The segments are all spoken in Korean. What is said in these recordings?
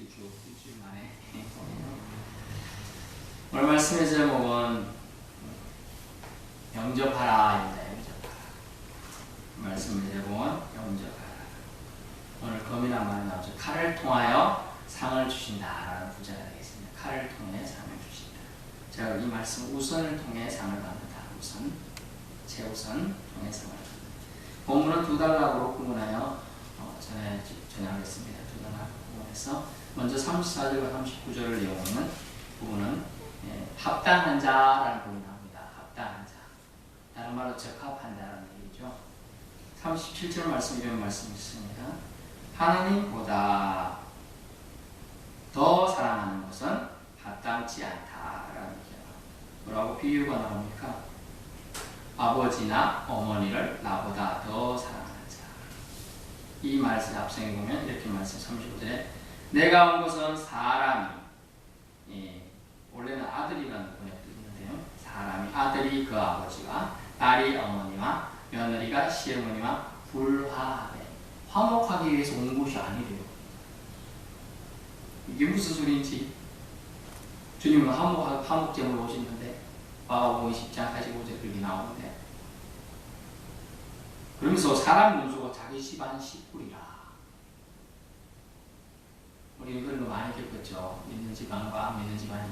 일주일 만에 오늘 말씀의 제목은 영접하라입니다. 영접하라. 말씀의 제목은 영접하라. 오늘 검이나 말이 나오죠. 칼을 통하여 상을 주신다라는 부제가 되겠습니다. 칼을 통해 상을 주신다. 제가 이 말씀 우선을 통해 상을 받는다. 우선, 최우선 통해 상을 받는다. 본문은 두 단락으로 구분하여 전하겠습니다. 두 단락 구분해서 먼저 34절과 39절을 내용하는 부분은 합당한 자라는 부분이 나옵니다. 합당한 자. 다른 말로 적합한 자라는 얘기죠. 37절 말씀 이런 말씀이 있습니다. 하나님보다 더 사랑하는 것은 합당치 않다라는 얘기예요. 뭐라고 비유가 나옵니까? 아버지나 어머니를 나보다 더 사랑하는 자. 이 말씀 앞생에 보면 이렇게 말씀 35절에 내가 온 것은 사람이 원래는 아들이라는 번역도 있는데요. 사람이 아들이 그 아버지와 딸이 어머니와 며느리가 시어머니와 불화하되 화목하기 위해서 온 것이 아니래요. 이게 무슨 소리인지 주님은 화목제물로 오시는데 마가복음 10장 45절 그렇게 나오는데 그러면서 사람 문수가 자기 집안 식구리라. 우리는 그런 거 많이 겪었죠. 믿는 집안과 안 믿는 집안이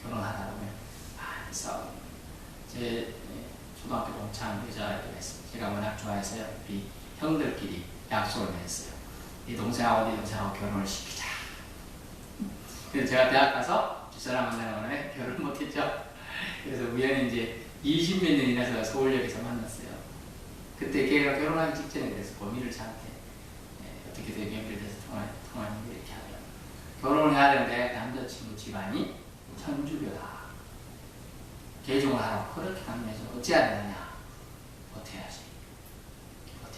결혼하다 보면 많이 싸우고 제 초등학교 동창 여자애가 있습니다. 제가 워낙 좋아해서 우리 형들끼리 약속을 했어요. 이 동생하고 네 동생하고 결혼을 시키자. 그래서 제가 대학 가서 두 사람 만나는 결혼 못했죠. 그래서 우연히 이제 20몇 년이나 제가 서울역에서 만났어요. 그때 걔가 결혼하기 직전에 그래서 고민을 저한테 어떻게 되면 연결돼서 통화하는 게 이렇게 하더라고요. 결혼을 해야 되는데 남자친구 집안이 천주교다. 개종을 하라고 그렇게 강요해서 어찌해야 되느냐. 버텨야지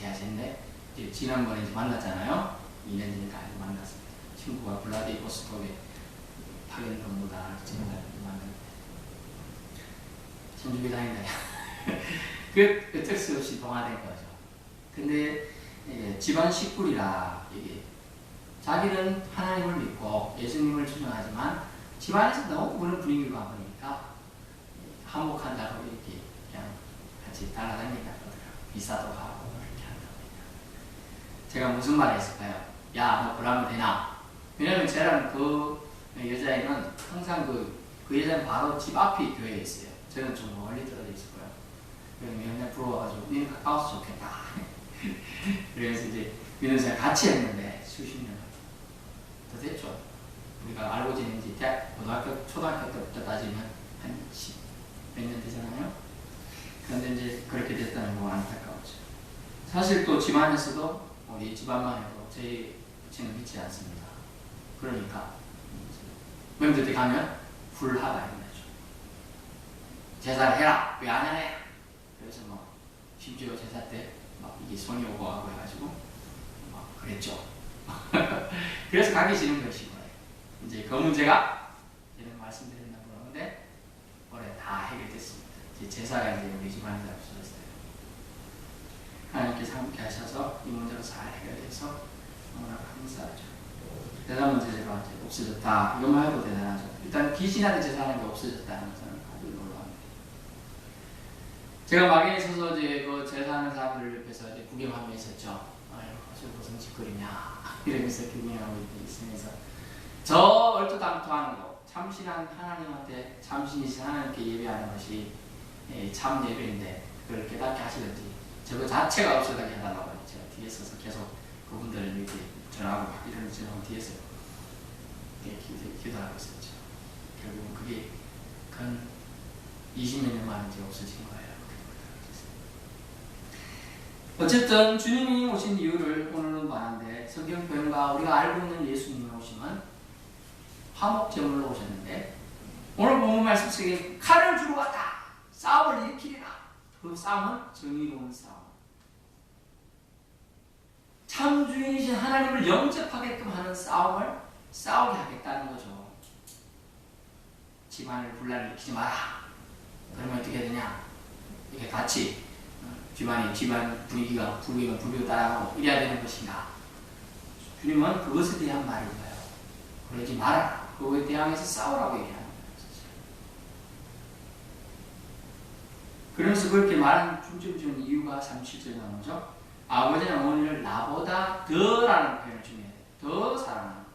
했는데 이제 지난번에 이제 만났잖아요. 2년 전에 다 만났습니다. 친구가 블라디보스톡에 파견 근무다 지난달에 만났는데 천주교 다닌다. 그 어쩔 수 없이 동화된 거죠. 근데 집안 식구리라 이게 자기는 하나님을 믿고 예수님을 추종하지만 집안에서 너무 그런 분위기가 보니까 한복한다고 이렇게 그냥 같이 따라다니니까 이사도 하고 이렇게 한다 보니까 제가 무슨 말을 했을까요? 야, 너 그러면 되나? 왜냐면 저랑 그 여자애는 항상 그 여자는 바로 집 앞이 교회에 있어요. 저는 좀 멀리 떨어져 있을 거예요. 그래서 맨날 부러워가지고 니는 가까워서 좋겠다. 그래서 이제 믿는 사람 같이 했는데 수십 년 더 됐죠. 우리가 알고 지낸 지 고등학교, 초등학교 때부터 따지면 한 10 몇 년 되잖아요. 그런데 이제 그렇게 됐다는 거 안타까웠죠. 사실 또 집안에서도 우리 집안만 해도 저희 부친은 믿지 않습니다. 그러니까 명절 때 가면 불화가 일어나죠. 제사를 해라! 왜 안 해? 그래서 뭐 심지어 제사 때 막 이게 손이 오고 하고 해가지고 막 그랬죠. 그래서 가기 싫은 것인 거예요. 이제 그 문제가 이런 말씀드렸나 모르는데 올해 다 해결됐습니다. 이제 제사가 이제 우리 집안에서 없어졌어요. 하나님께서 함께 하셔서 이 문제가 잘 해결돼서 너무나 감사하죠. 대단 문제가 이제 없어졌다. 이것만 해도 대단하죠. 일단 귀신한테 제사하는 게 없어졌다는 것은 아주 놀라웁니다. 제가 막연히 서서 이제 그 제사하는 사람들 옆에서 이제 구경하며 있었죠. 아유, 저 무슨 짓거리냐. 이러면서 구경하고 있으면서 저 얼토당토하는 거, 참신한 하나님한테, 참신이신 하나님께 예배하는 것이 참 예배인데 그걸 깨닫게 하시든지 저거 자체가 없어지게 해달라고 제가 뒤에 서서 계속 그분들을 이렇게 전하고 이런 전하고 뒤에서 기도하고 있었죠. 결국은 그게 근 20몇 년 만에 이제 없어진 거예요. 어쨌든 주님이 오신 이유를 오늘은 말하는데 성경 표현과 우리가 알고 있는 예수님이 오시면 화목제물로 오셨는데 오늘 본문 말씀 속에 칼을 주러 왔다. 싸움을 일으키리라. 그 싸움은 정의로운 싸움. 참 주인이신 하나님을 영접하게끔 하는 싸움을 싸우게 하겠다는 거죠. 집안을 분란을 일으키지 마라. 그러면 어떻게 되냐? 이렇게 같이 집안 분위기가 불교 따라가고 이래야 되는 것인가? 주님은 그것에 대한 말인 거예요. 그러지 말아라. 그거에 대항해서 싸우라고 얘기하는 거예요. 그러면서 그렇게 말한 중점 지은 이유가 37절에 나오죠. 아버지는 어머니를 나보다 더라는 표현을 중요해요. 더 사랑하는 것.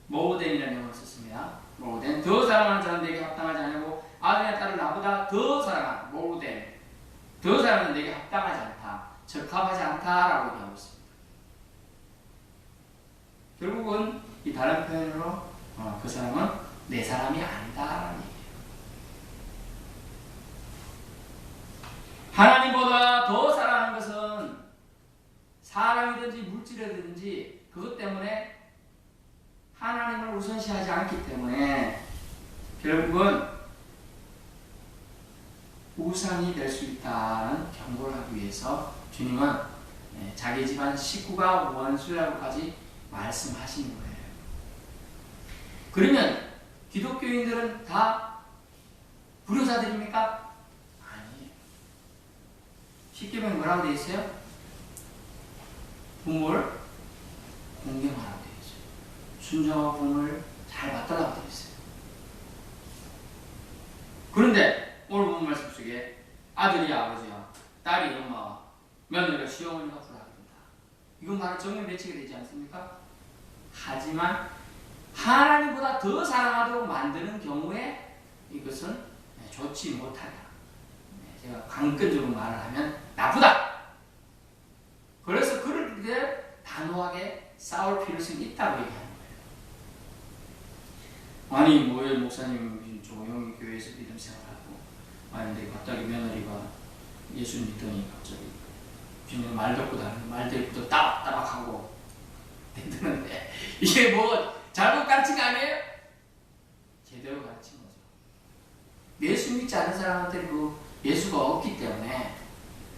모우덴이라는 영어를 썼습니다. 모우덴. 더 사랑하는 자는 내게 합당하지 않고 아들의 딸을 나보다 더 사랑하는 모우덴. 더 사랑하는 내게 합당하지 않다. 적합하지 않다라고 얘기하고 있습니다. 결국은 이 다른 표현으로 그 사람은 내 사람이 아니다라는 얘기예요. 하나님보다 더 사랑하는 것은 사람이든지 물질이든지 그것 때문에 하나님을 우선시하지 않기 때문에 결국은 우상이 될 수 있다는 경고를 하기 위해서 주님은 자기 집안 식구가 원수라고까지 말씀하신 거예요. 그러면 기독교인들은 다 불효자들입니까? 아니에요. 십계명에 뭐라고 되어 있어요? 부모를 공경하라고 되어 있어요. 순종하고 부모를 잘 받들라고 되어 있어요. 그런데 오늘 본 말씀 속에 아들이 아버지와 딸이 엄마와 며느리가 시어머니가 불하게 된다. 이건 바로 정면 배치가 되지 않습니까? 하지만 하나님보다 더 사랑하도록 만드는 경우에 이것은 좋지 못하다. 제가 강권적으로 말을 하면 나쁘다. 그래서 그럴 때 단호하게 싸울 필요성이 있다고 얘기하는 거예요. 아니 뭐예요 목사님 조용히 교회에서 믿음 생활하고 아닌데 갑자기 며느리가 예수 믿더니 갑자기 주님 말 듣고 다니는 말대꾸도 따박따박하고 되는데 이게 뭐 잘못 가르친 거 아니에요? 제대로 가르친 거죠. 예수 믿지 않는 사람한테 그 예수가 없기 때문에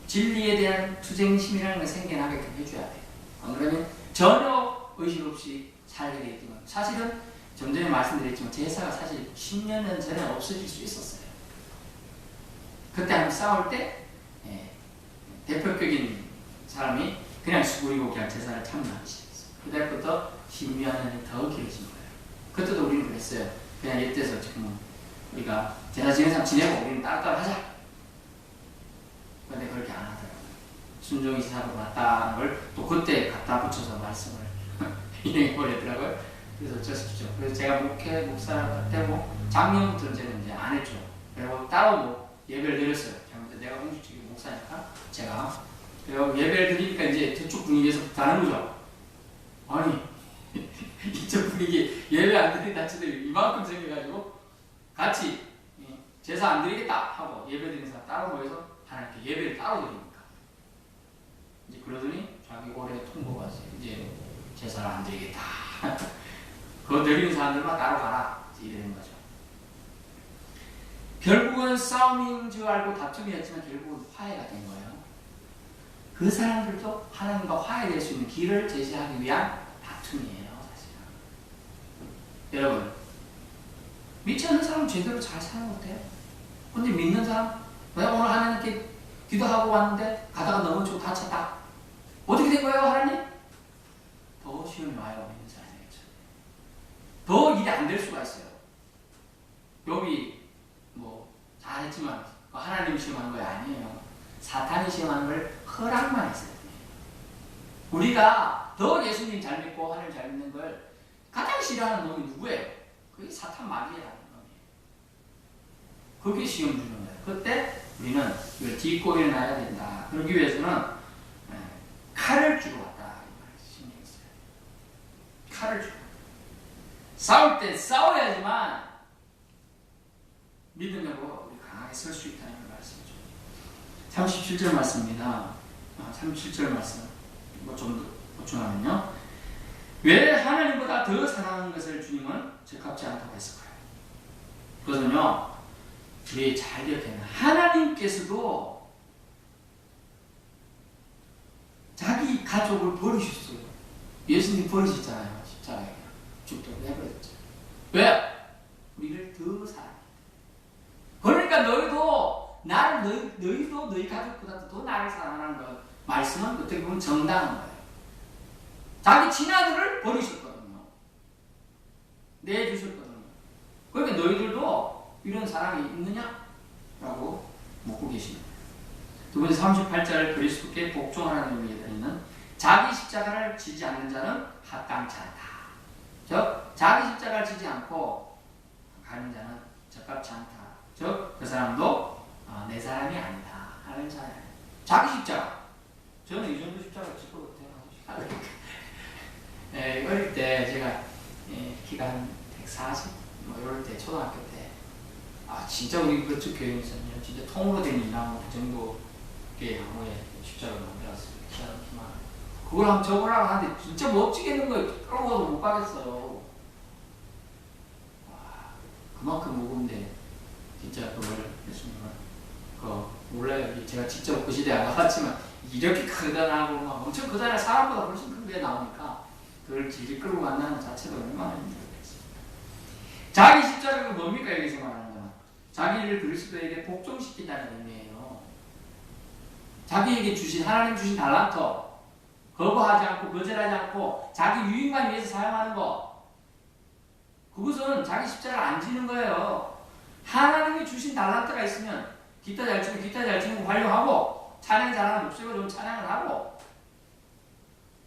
진리에 대한 투쟁심이라는 걸 생겨나게끔 해줘야 돼요. 안 그러면 전혀 의식 없이 살게 되겠지만 사실은 좀 전에 말씀드렸지만 제사가 사실 10년 전에 없어질 수 있었어요. 그때 한번 싸울 때 대표격인 사람이 그냥 수구리고 그냥 제사를 참여하기 시작했어요. 그때부터 신비하는 더 길어진 거예요. 그때도 우리는 그랬어요. 그냥 옛때서 지금 우리가 제사 지내는 사람 지내고 우리는 따로따로 하자. 그런데 그렇게 안 하더라고요. 순종이 제사로 맞다는 걸 또 그때 갖다 붙여서 말씀을 인용해버리더라고요. 그래서 어쩔 수 없죠. 그래서 제가 목사를 되고 작년부터는 제가 이제 안 했죠. 그리고 따로 뭐 예배를 드렸어요. 내가 공식적인 목사니까 제가 그리고 예배를 드리니까 이제 저쪽 분위기에서 다른 거죠. 아니 이쪽 분위기 예배 안 드린 단체들이 이만큼 생겨가지고 같이 제사 안 드리겠다 하고 예배 드리는 사람 따로 모여서 하나님께 예배를 따로 드립니다. 이제 그러더니 자기 올해 통보가 왔어요. 이제 제사를 안 드리겠다. 그거 드리는 사람들만 따로 가라. 이러는 거죠. 결국은 싸움인 줄 알고 다툼이었지만 결국은 화해가 된 거예요. 그 사람들도 하나님과 화해될 수 있는 길을 제시하기 위한 다툼이에요. 사실은. 여러분 믿지 않는 사람은 제대로 잘 사는 것 같아요. 근데 믿는 사람 내가 오늘 하나님께 기도하고 왔는데 가다가 넘어지고 다쳤다. 어떻게 된 거예요 하나님? 더 시험이 와요. 믿는 사람이겠죠. 더 일이 안 될 수가 있어요. 여기 뭐 잘했지만 하나님이 시험하는 거 아니에요. 사탄이 시험하는 걸 허락만 했어요. 우리가 더 예수님 잘 믿고 하나님 잘 믿는 걸 가장 싫어하는 놈이 누구예요? 그게 사탄 마귀라는 놈이에요. 그게 시험 주는 거예요. 그때 우리는 이걸 딛고 일어나야 된다. 그러기 위해서는 칼을 주고 왔다. 이 말을 신경 써요. 칼을 주고. 싸울 때 싸워야지만 믿음으로 우리 강하게 설 수 있다는 말씀이죠. 37절 말씀입니다. 37절 말씀 뭐 좀 더 보충하면요. 왜 하나님보다 더 사랑하는 것을 주님은 적합지 않다고 했을까요? 그것은요. 우리 잘 기억해야 돼요. 하나님께서도 자기 가족을 버리셨어요. 예수님 버리셨잖아요. 십자가에 죽도록 내버렸죠. 왜? 우리를 더 사랑해요. 그러니까 너희도 너희도 너희 가족보다 더 나를 사랑하는 것 말씀은 어떻게 보면 정당한 거예요. 자기 친아들을 버리셨거든요. 사랑이 있느냐? 라고 묻고 계십니다. 두 번째 38절 그리스도께 복종하라는 의미에 들어있는 자기 십자가를 지지 않는 자는 합당치 않다. 즉 자기 십자가를 지지 않고 가는 자는 적합치 않다. 즉 그 사람도 내 사람이 아니다 하는 자예요. 자기 십자가. 저는 이 정도 십자가 짓고 태어나서 어릴 때 제가 키가 한 140 뭐 이럴 때 초등학교 때 진짜 우리 그쪽 교회에서는요 진짜 통으로 된 이나무 그 정도의 나무에 십자가를 만들었어요. 키만 그걸 한번 접으라고 하는데 진짜 멋지겠는 거예요. 끌어가도 못 가겠어요. 그만큼 무거운데 진짜 그걸 예수님은 몰라요. 제가 직접 그 시대에 안 가봤지만 이렇게 크다라고 막 엄청 크다라 사람보다 훨씬 큰 게 나오니까 그걸 질질 끌고 간다는 자체도 얼마나 힘들겠습니까. 자기 십자가가 뭡니까 여기서 말하는 건? 자기를 그리스도에게 복종시킨다는 의미예요. 자기에게 주신 하나님 주신 달란터 거부하지 않고 거절하지 않고 자기 유익만 위해서 사용하는 거 그것은 자기 십자가를 안 지는 거예요. 하나님이 주신 달란트가 있으면 기타 잘 치고 기타 잘 치는 거 활용하고 찬양 잘하는 목소리가 좋은 찬양을 하고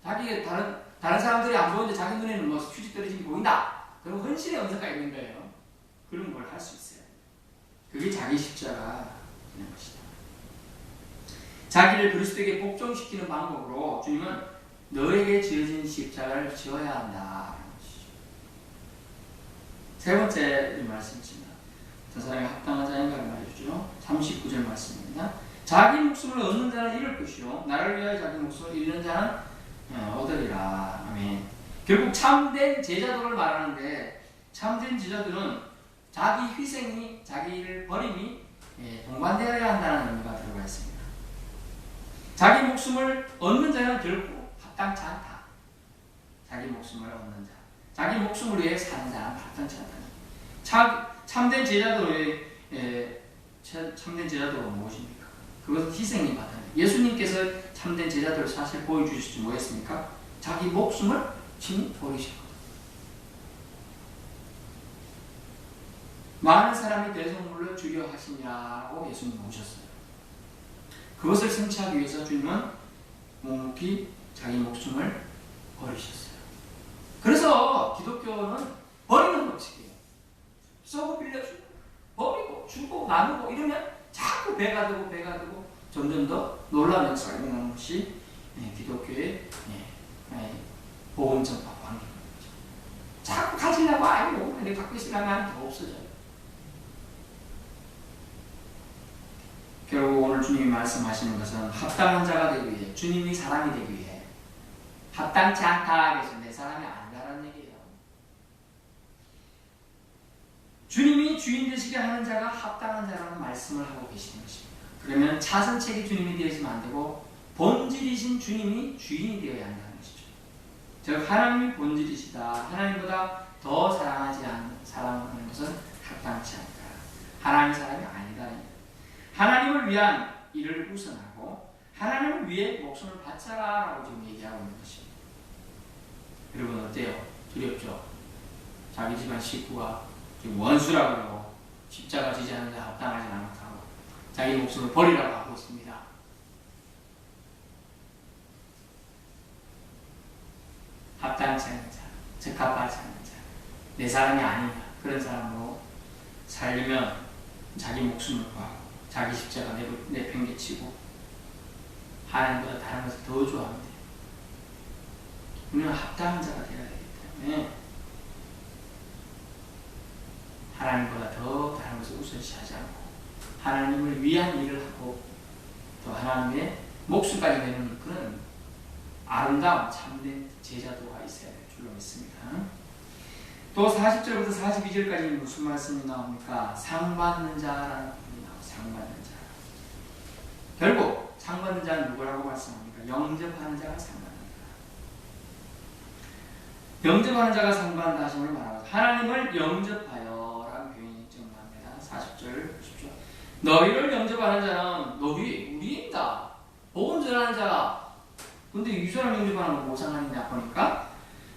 자기가 다른 사람들이 안 보이는데 자기 눈에는 뭐 휴지 떨어지는 게 보인다. 그럼 헌신의 은사가 있는 거예요. 그런 걸 할 수 있어요. 그게 자기 십자가라는 것이다. 자기를 그리스도에게 복종시키는 방법으로 주님은 너에게 지어진 십자가를 지어야 한다라는 것이죠. 세 번째 말씀입니다. 저 사람이 합당한 자인가를 말해주죠. 39절 말씀입니다. 자기 목숨을 얻는 자는 잃을 것이요 나를 위하여 자기 목숨을 잃는 자는 얻으리라. 아멘. 결국 참된 제자도를 말하는데 참된 제자들은 자기 희생이 자기를 버림이 동반되어야 한다는 의미가 들어가 있습니다. 자기 목숨을 얻는 자는 결코 합당치 않다. 자기 목숨을 얻는 자, 자기 목숨을 위해 사는 자는 합당치 않다. 참된 제자도의 참된 제자도가 무엇입니까? 그것은 희생이 바탕이에요. 예수님께서 참된 제자도를 사실 보여주시지 뭐였습니까? 자기 목숨을 친히 버리셨거든요. 많은 사람이 대성물로 주려 하시냐고 예수님 오셨어요. 그것을 성취하기 위해서 주님은 묵묵히 자기 목숨을 버리셨어요. 그래서 기독교는 버리는 법칙이에요. 쏘고 빌려주고 버리고 주고 나누고 이러면 자꾸 배가 되고 점점 더 놀라운 역사가 일어나는 것이 기독교의 복음 전파 관계입니다. 자꾸 가지려고 아이고 근데 갖고 있으려면 더 없어져요. 결국 오늘 주님이 말씀하시는 것은 합당한 자가 되기 위해 주님이 사람이 되기 위해 합당치 않다 해서 내 사람이 아니다라는 얘기예요. 주님이 주인 되시게 하는 자가 합당한 자라는 말씀을 하고 계시는 것입니다. 그러면 차선책이 주님이 되어지면 안 되고 본질이신 주님이 주인이 되어야 한다는 것이죠. 즉 하나님이 본질이시다. 하나님보다 더 사랑하는 것은 합당치 않다. 하나님의 사람이 아니다. 하나님을 위한 일을 우선하고 하나님을 위해 목숨을 바쳐라라고 지금 얘기하고 있는 것입니다. 여러분 어때요? 두렵죠? 자기 집안 식구가 지금 원수라고 그러고 십자가 지지 않는 데 합당하지 않다고 자기 목숨을 버리라고 하고 있습니다. 합당치 않는 자, 적합하지 않는 자, 내 사람이 아닌 자, 그런 사람으로 살려면 자기 목숨을 구하고 자기 십자가 내팽개치고 하나님보다 다른 것을 더 좋아하면 돼요. 우리는 합당한 자가 되어야 되기 때문에 하나님보다 더 다른 것을 우선시하지 않고 하나님을 위한 일을 하고 또 하나님의 목숨까지 내는 그런 아름다운 참된 제자도가 있어야 될 줄로 믿습니다. 또 40절부터 42절까지 무슨 말씀이 나옵니까? 상받는 자라는 부분이 나옵니다. 상받는 자. 결국 상받는 자는 누구라고 말씀합니까? 영접하는 자가 상받는 자. 영접하는 자가 상받는다 하심을 말하고 하나님을 영접하여 라는 표현이 정리합니다. 40절 보십시오. 너희를 영접하는 자는 우리입니다. 복음 전하는 자. 근데 이 사람 영접하는 건 뭐 상관이냐 보니까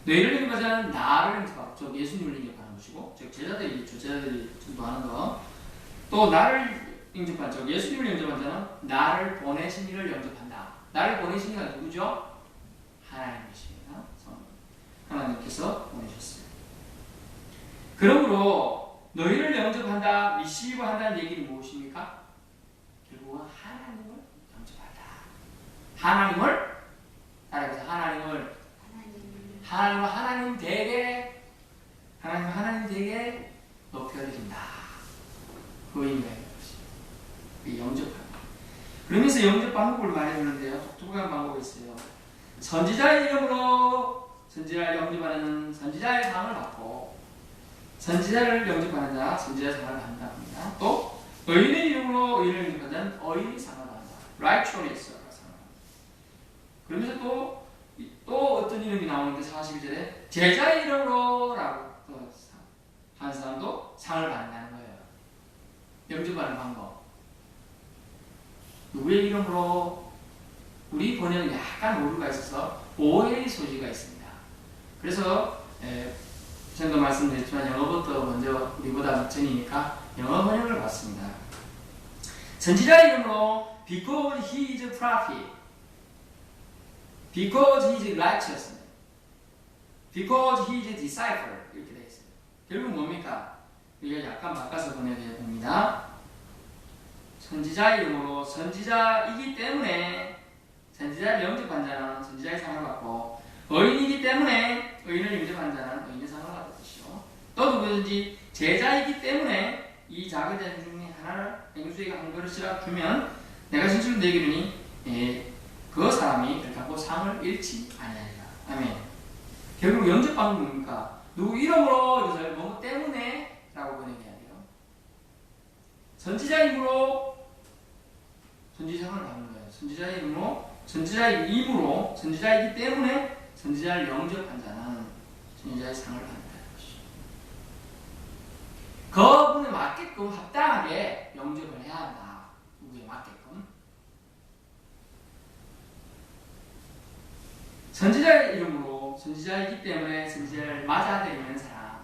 너희를 영접하는 자는 나를 영접하고 즉 예수님을 영접하는 것이고 즉 제자들이 전도하는 거 또 나를 영접한 자, 예수님을 영접한 자는 나를 보내신 이를 영접한다. 나를 보내신 이가 누구죠? 하나님이십니다. 하나님께서 보내셨어요. 그러므로 너희를 영접한다, 미시고 한다는 얘기는 무엇입니까? 결국은 하나님을 영접한다. 하나님을 따라해서 하나님 되게 높여드린다. 그 의미가 있는 것입니다. 영접하는. 그러면서 영접 방법을 말해주는데요. 독특한 방법이 있어요. 선지자의 이름으로 선지자를 영접하는 선지자의 상을 받고, 선지자를 영접하는 자 선지자의 상을 받는다 합니다. 또 의인의 이름으로 의인을 영접하는 자는 의인의 상을 받는다. Righteousness 상을. 그러면서 또 어떤 이름이 나오는데 42절에 제자의 이름으로 라고 한 사람도 상을 받는다는 거예요. 영접하는 방법. 누구의 이름으로? 우리 번역은 약간 오류가 있어서 오해의 소지가 있습니다. 그래서 전도 말씀드렸지만 영어부터 먼저 우리보다 전이니까 영어 번역을 봤습니다. 선지자의 이름으로 because he is a prophet, because he is righteous, because he is a disciple 이렇게 되어 있어요. 결국 뭡니까? 우리가 약간 바꿔서 번역해 봅니다. 선지자의 이름으로 선지자이기 때문에 선지자를 영접한 자는 선지자의 상을 받고, 의인이기 때문에 의인을 영접한 자는 의인의 상을 받을 것이요. 또 누구든지 제자이기 때문에 이 작은 자 중에 하나를 맹수에게 한 그릇이라 주면 내가 진실로 내게 이르니 그 사람이 결코 상을 잃지 아니하리라. 아멘. 결국 영접 방법은 뭡니까? 누구 이름으로 이것을 뭐 때문에 라고 번역해야 돼요. 선지자의 이름으로 선지상을 받는 거예요. 선지자의 이름으로, 선지자의 임으로, 선지자이기 때문에 선지자를 영접한 자는 선지자의 상을 받는다는 것이죠. 그분에 맞게끔 합당하게 영접을 해야 한다. 누구에 맞게끔. 선지자의 이름으로, 선지자이기 때문에 선지자를 맞아들이는 사람,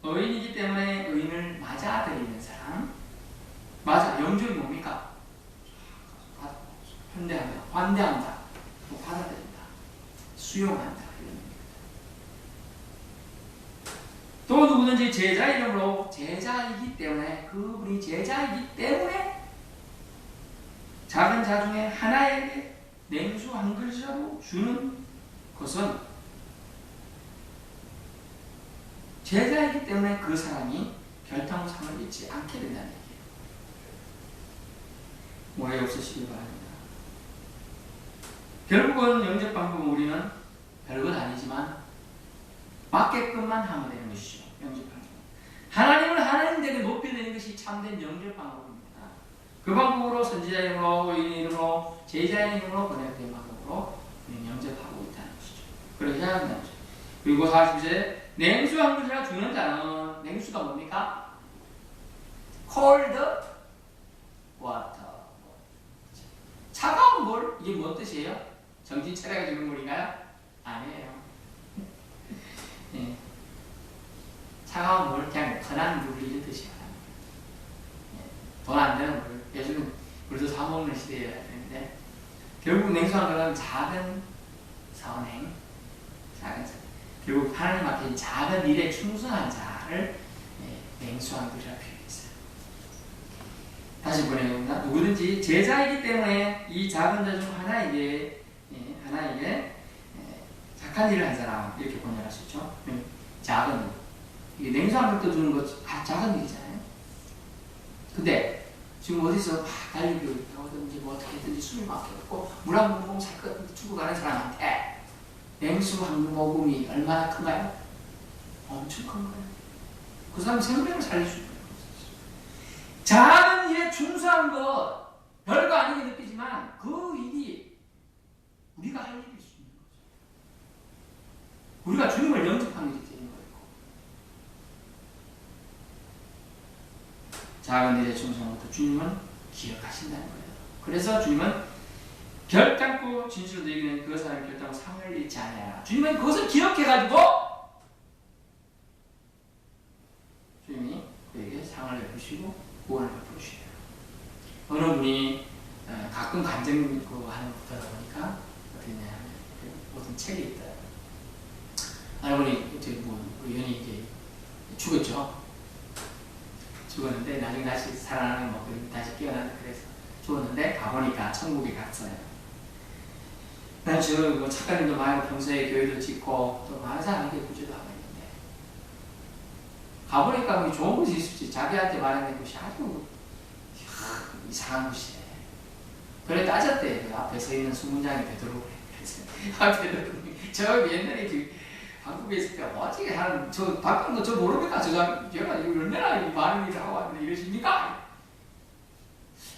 의인이기 때문에 의인을 맞아들이는 사람. 맞아, 영접이 뭡니까? 환대한다, 또 받아들인다, 수용한다. 또 누구든지 제자 이름으로, 제자이기 때문에, 그분이 제자이기 때문에 작은 자 중에 하나에게 냉수 한 그릇이라도 주는 것은 제자이기 때문에 그 사람이 결정상을 잃지 않게 된다는 얘기예요. 오해 없으시길 바랍니다. 결국은 영접 방법은 우리는 별것 아니지만 맞게끔만 하면 되는 것이죠. 영접 방법. 하나님을 하나님에게 높이는 것이 참된 영접 방법입니다. 그 방법으로 선지자의 이름으로, 의인의 이름으로, 제자의 이름으로 번역된 방법으로 우리는 영접하고 있다는 것이죠. 그렇게 해야 한다는 것이죠. 그리고 40절 냉수 한 그릇이나 주는 자는, 냉수가 뭡니까? cold water. 차가운 물? 이게 무슨 뜻이에요? 정신 차려가 주는 물인가요? 아니에요. 네. 차가운 물, 그냥 편한 물 이런 뜻이에요. 네. 돈 안 되는 물. 요즘은 물도 사 먹는 시대여야 되는데, 결국 냉수한 거는 작은 선행, 작은 선. 결국 하나님 앞에 작은 일에 충성한 자를 냉수한 것이라 표현했어요. 다시 보내봅니다. 누구든지 제자이기 때문에 이 작은 자 중 하나에게 착한 일을 한 사람, 이렇게 번역할 수 있죠. 작은 일. 이게 냉수한 것도 주는 것, 작은 일이잖아요. 근데 지금 어디서 달리기 하든지 뭐 어떻게든지 숨이 막혀있고 물 한 모금 살것 주고 가는 사람한테 냉수 한 모금이 얼마나 큰가요? 엄청 큰 거예요. 그 사람 생명을 살릴 수 있는 거예요. 작은 일에 충성한 것 별거 아니게 느끼지만 그 일이 우리가 할 일일 수 있는 거죠. 우리가 주님을 영접하는 일이 되는 거예요. 작은 일에 충성한 것도 주님은 기억하신다는 거예요. 그래서 주님은 결단코 진실로 너에게는 그 사람의 결단코 상을 잃지 아니하라. 주님은 그것을 기억해가지고 주님이 그에게 상을 베푸시고 구원을 베풀으시네요. 어느 분이 가끔 감정 있고 하는 것들을 보니까 어떻게 하냐면 어떤 책이 있다. 할아버니 우연히 이제 죽었죠. 죽었는데 나중에 다시 살아나는 다시 깨어나는 그래서 죽었는데 가보니까 천국에 갔어요. 난 지금 착한 일도 많이 평소에 교회도 짓고 또 많은 사람에게 구제도 하고 있는데 가보니까 좋은 곳이 있을지 자기한테 말하는 곳이 아주 이상한 곳이래. 그래 따졌대. 그 앞에 서 있는 수문장이 베드로래. 그래서 베드로님이 저 옛날에 한국에 있을 때 어떻게 하는 저 밖은 저 모르겠다. 제가 얼마나 많은 일을 하고 왔는데 이러십니까?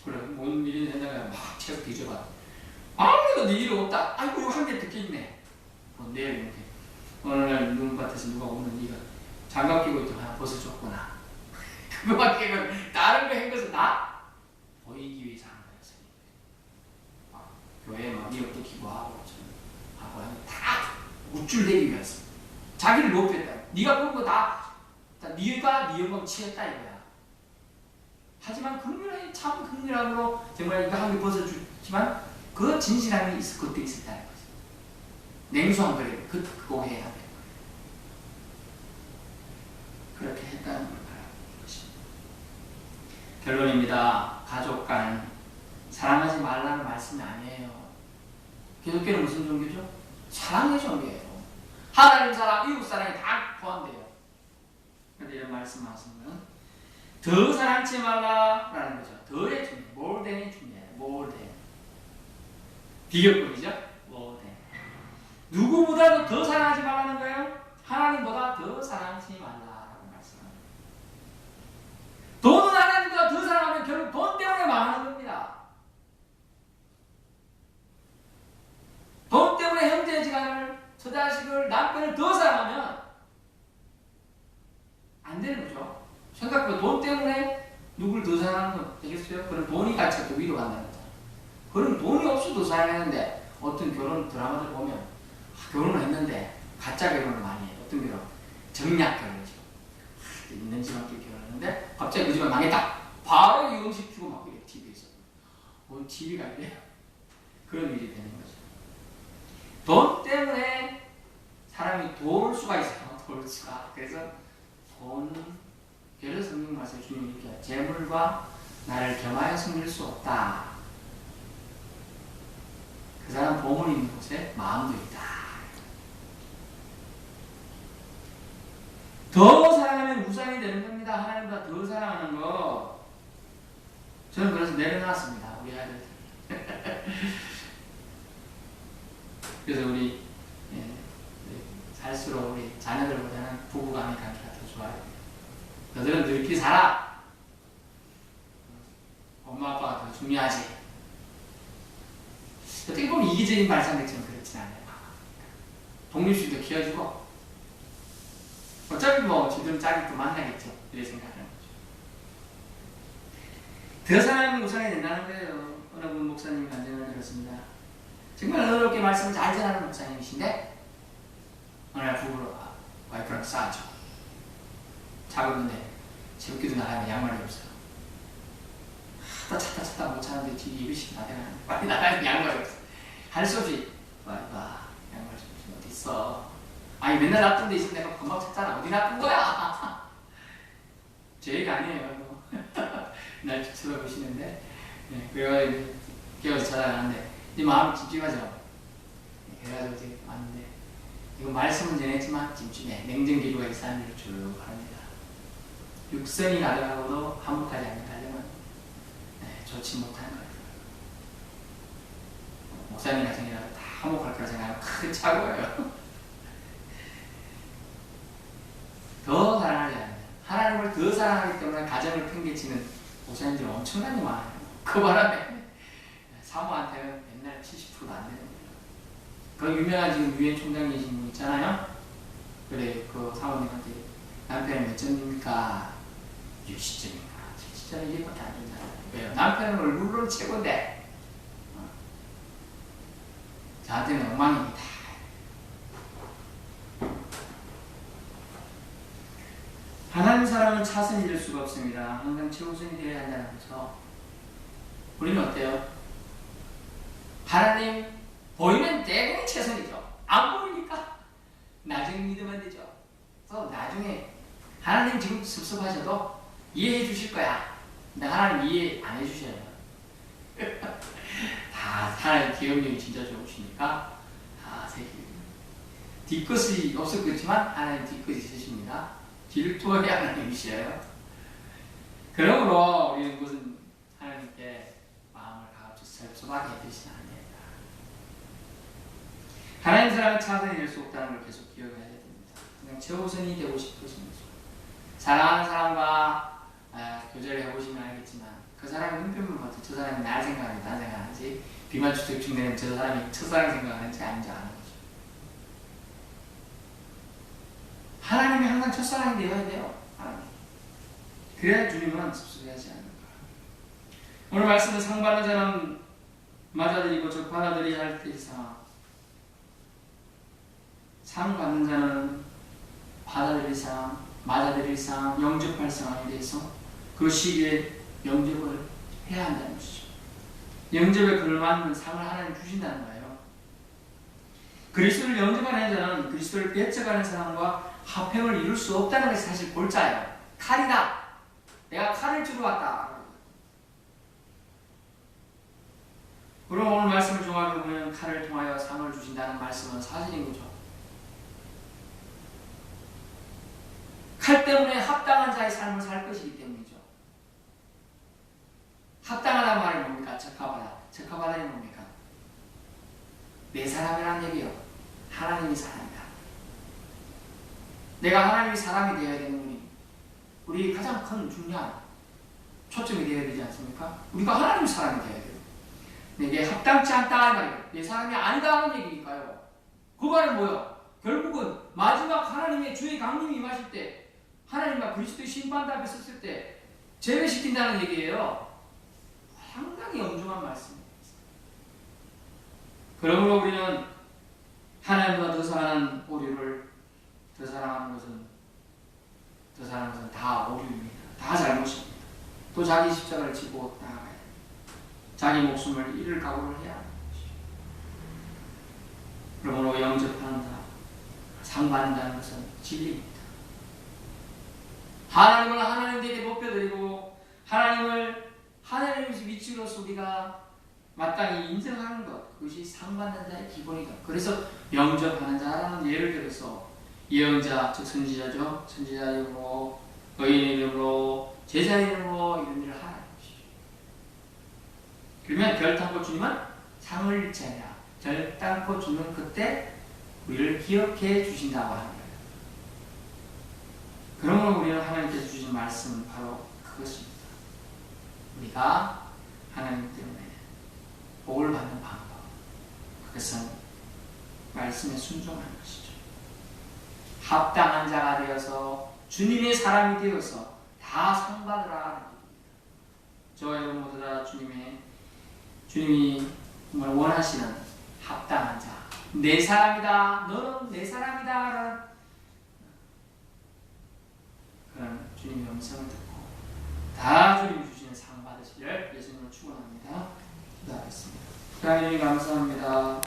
그래 뭔 일이 생각에 막 책 뒤져봐. 아무래도 네 일 없다. 아이고 이거 한 개 듣게 있네. 내일 이렇게 어느 날 눈밭에서 누가 오는 네가 장갑 끼고 있던 하나 벗어줬구나. 그거밖에 다른 거 한 것은 다 보이기 위해서 하는 거였어요. 교회에 막 이것도 기도하고 다 우쭐대기 위해서 자기를 높였다. 네가 본 거 다 네가 네 영광 취했다 이거야. 하지만 극렬하게 참 극렬함으로 정말 이거 한 개 벗어주지만 그 진실함이 그때 있었다는 거죠. 냉소한 거래. 그거 해야 돼. 그렇게 했다는 걸 바라보는 것입니다. 결론입니다. 가족 간 사랑하지 말라는 말씀이 아니에요. 기독교는 무슨 종교죠? 사랑의 종교예요. 하나님 사랑, 이웃 사랑이 다 포함돼요. 그런데 이런 말씀하시면 더 사랑치 말라라는 거죠. 더의 중요, more than이 중요해요. more than. 비교급이죠? more than. 누구보다도 더 사랑하지 말라는 거예요. 하나님보다 더 사랑하지 말라라고 말씀합니다. 돈은 하나님보다 더 사랑하면 결국 돈 때문에 망하는 겁니다. 돈 때문에 형제 지간을, 처자식을, 남편을 더 사랑하면 안 되는 거죠. 생각보다 돈 때문에 누굴 더 사랑하는 건 되겠어요? 그럼 돈이 같이 또 위로 간다는 거죠. 그럼 돈이 없어도 사랑했는데 어떤 결혼 드라마들 보면 결혼을 했는데 가짜 결혼을 많이 해요. 어떤 결혼? 정략 결혼이죠. 있는 집안끼리 결혼했는데 갑자기 그 집안 망했다. 바로 이혼시키고 막 이렇게 TV에서. TV가 이래요? 그런 일이 되는 거죠. 돈 때문에 사람이 돌 수가 있어요. 돌 수가. 그래서 그래서 성경 말씀에 주님이 이렇게 재물과 나를 겸하여 섬길 수 없다. 그 사람 보물이 있는 곳에 마음도 있다. 더 사랑하면 우상이 되는 겁니다. 하나님보다 더 사랑하는 거. 저는 그래서 내려놨습니다. 우리 아들. 그래서 우리 살수록 우리 자녀들보다는 부부간의 관계가 더 좋아요. 너들은 늙기 살아. 엄마 아빠가 더 중요하지. 어떻게 보면 이기적인 말씀처럼 그렇진 않아요. 독립심도 키워주고 어차피 지들 자기 또 만나겠죠. 이렇게 생각하는 거죠. 더 사랑하면 우상이 된다는 거예요. 어느 분 목사님이 간증을 들었습니다. 정말 어렵게 말씀을 잘 전하는 목사님이신데 어느 날 부부로 와이프랑 싸웠죠. 자고 있는데 새벽기도 나가면 양말이 없어요. 찾다 못 찾는데 뒤에 입으시면 다 되나 빨리 나가면 양말이 없어. 할 수 없이 와이프가 양말 좀 어디 있어. 아니 맨날 놔둔 데 있으면 내가 금방 찾잖아. 어디 놔둔 거야? 제 얘기 아니에요. 날 쳐다보시는데 그래가지고 깨워서 찾아가는데 네 마음이 찜찜하죠. 그래가지고 이제 왔는데 이거 말씀은 전했지만 찜찜해. 냉정기류가 이 사람들을 쭉 합니다. 육성이 가득하고도 한몫하지 않는 가정은 좋지 못한 거예요. 목사님 가정이라도 다 한몫할 거라 생각하면 큰 착오예요. 더 사랑하지 않아요. 하나님을 더 사랑하기 때문에 가정을 팽개치는 목사님들이 엄청나게 많아요. 그 바람에 사모한테는 맨날 70%가 안 되는 거예요. 그 유명한 지금 유엔 총장이신 분 있잖아요. 그래 그 사모님한테 남편은 몇 점입니까? 60점인가 70점 이게밖에 안 된다. 왜요? 남편은 얼굴로 최고인데 저한테는 엉망입니다. 하나님 사랑은 차선이 될 수가 없습니다. 항상 최우선이 되어야 한다는 거죠. 우리는 어때요? 하나님 보이면 대부분 최선이죠. 안 보이니까 나중에 믿으면 되죠. 그래서 나중에 하나님 지금 섭섭하셔도 이해해 주실 거야. 근데 하나님 이해 안 해주셔요. 다 하나님 기억력이 진짜 좋으시니까 다 새깁니다. 뒤끝이 없었겠지만 하나님 뒤끝이 있으십니다. 질투하게 하나님이시에요. 그러므로 우리는 무슨 하나님께 마음을 가볍게 섭섭하게 해주시면 안 됩니다. 하나님 사랑은 차선이 될 수 없다는 걸 계속 기억해야 됩니다. 그냥 최우선이 되고 싶으신 거죠. 사랑하는 사람과 교제를 해보시면 알겠지만 그 사람의 눈빛만 봐도 저 사람이 날 생각하는지 난 생각하는지 비만추적증되는 저 사람이 첫사랑 생각하는지 아닌지 아는 거죠. 하나님이 항상 첫사랑이 되어야 돼요. 하나님. 그래야 주님은 섭섭해하지 않는 거예요. 오늘 말씀은 상 받는 자는 맞아들이고 저 받아들이야 할 때 이상 상 받는 자는 받아들일 상, 맞아들일 상, 영접할 상황에 대해서 그 시기에 영접을 해야 한다는 것이죠. 영접에 걸맞는 상을 하나님 주신다는 거예요. 그리스도를 영접하는 자는 그리스도를 배척하는 사람과 합평을 이룰 수 없다는 것이 사실 골자예요. 칼이다. 내가 칼을 주러 왔다. 그럼 오늘 말씀을 종합해 보면 칼을 통하여 상을 주신다는 말씀은 사실인 거죠. 칼 때문에 합당한 자의 삶을 살 것이기 때문이죠. 합당하다는 말이 뭡니까? 적합하다. 적합하다는 뭡니까? 내 사람이란 얘기요. 하나님이 사람이다. 내가 하나님이 사람이 되어야 되는 우리 가장 큰 중요한 초점이 되어야 되지 않습니까? 우리가 하나님의 사람이 되어야 돼요. 내게 합당치 않다 말이에요. 내 사람이 아니다 하는 얘기니까요. 그 말은 뭐예요? 결국은 마지막 하나님의 주의 강림이 임하실 때 하나님과 그리스도의 심판대 앞에 섰을 때 제외시킨다는 얘기예요. 상당히 엄중한 말씀입니다. 그러므로 우리는 하나님보다 더 사랑하는 오류를 더 사랑하는 것은 다 오류입니다. 다 잘못입니다. 또 자기 십자가를 지고 나아가야 됩니다. 자기 목숨을 잃을 각오를 해야 하는 것이죠. 그러므로 영접하는 자, 상 받는다는 것은 진리입니다. 하나님을 하나님에게 높여드리고 하나님을 하나님의 위치로서 우리가 마땅히 인정하는 것, 그것이 상 받는 자의 기본이다. 그래서 영접하는 자라는 예를 들어서 예언자, 즉 선지자죠. 선지자 이름으로, 의인 이름으로, 제자 이름으로 이런 일을 하는 것이죠. 그러면 결단코 주님은 상을 잃지 않냐. 결단코 주는 그때 우리를 기억해 주신다고 하는 거예요. 그러므로 우리는 하나님께서 주신 말씀은 바로 그것입니다. 우리가 하나님 때문에 복을 받는 방법, 그것은 말씀에 순종하는 것이죠. 합당한 자가 되어서 주님의 사람이 되어서 다 상받으라 하는 것입니다. 저와 여러분 모두 다 주님이 정말 원하시는 합당한 자, 내 사람이다, 너는 내 사람이다 라는 그런 주님의 음성을 듣고 다 주님이 주시는 상 받으시기를 예수님으로 축원합니다. 기도하겠습니다. 하나님 감사합니다.